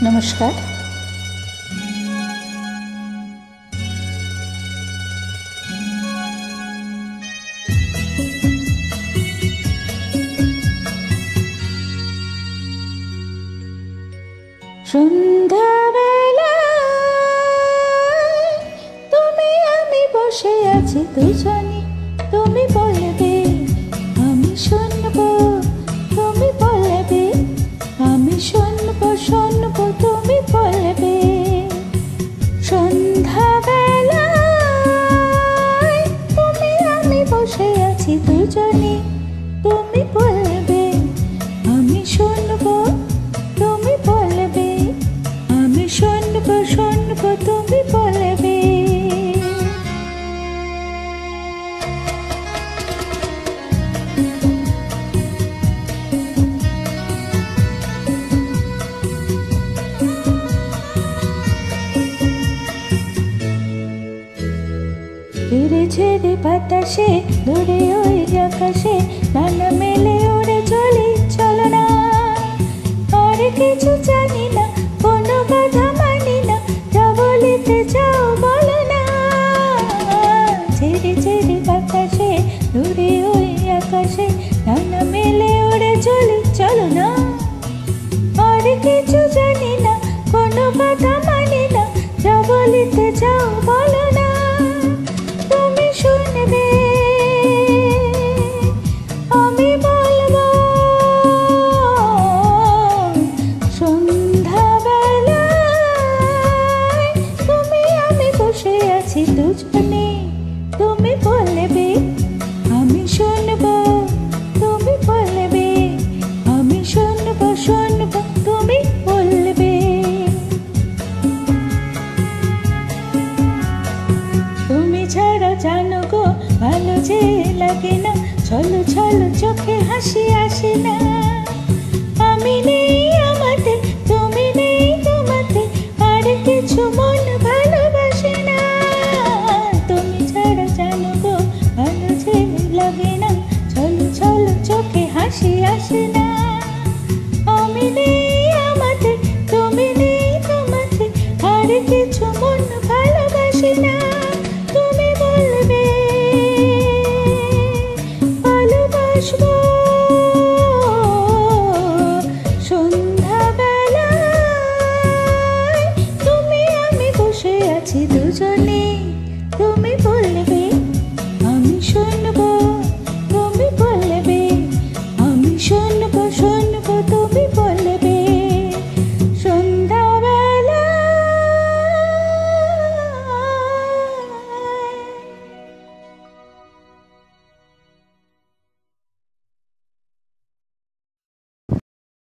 নমস্কার। সন্ধ্যাবেলায় তুমি আমি বসে আছি দুজনে, তুমি বলবে আমি শুনবো, তুমি বলবে আমি শুনবো, শুনবো তুমি বলবে। সন্ধ্যাবেলায় তুমি আমি বসে আছি দুজনে, তুমি বলবে আমি শুনবো, তুমি বলবে আমি শুনবো, শুনবো তুমি বলবে। ঝেড়ে ঝেড়ে বাতাসে দূরে ওই আকাশে ডানা মেলে ওড়ে চলি, চলো না আর কিছু জানি না, কোনো বাধা মানি না, যা বলিতে চাও বলো না। ঝেড়ে ঝেড়ে বাতাসে দূরে ওই আকাশে ডানা মেলে ওড়ে চলি, চলো না আর কিছু জানি না, কোনো বাধা মানি না, যা বলিতে চাও বলো না। তুমি শুনবে আমি বলবো। সন্ধ্যাবেলায় তুমি আমি বসে আছি দুজনে, তুমি বলবে আমি শুনবো, তুমি বলবে আমি শুনবো, শুনবো তুমি বলবে। তুমি ছাড়া জানো গো ভালো যে লাগে না, ছলো ছলো চোখে হাসি আসে না। আমি নেই আমাতে, তুমি নেই তোমাতে, আর কিছু মন ভালোবাসে না। তুমি ছাড়া জানো গো ভালো যে লাগে না, ছলো ছলো চোখে হাসি আসে না। আমি নেই আমাতে, তুমি নেই তোমাতে, আর কিছু মন ভালোবাসে না। তুমি বলবে ভালোবাসবো। সন্ধ্যাবেলায় তুমি আমি বসে আছি দুজনে,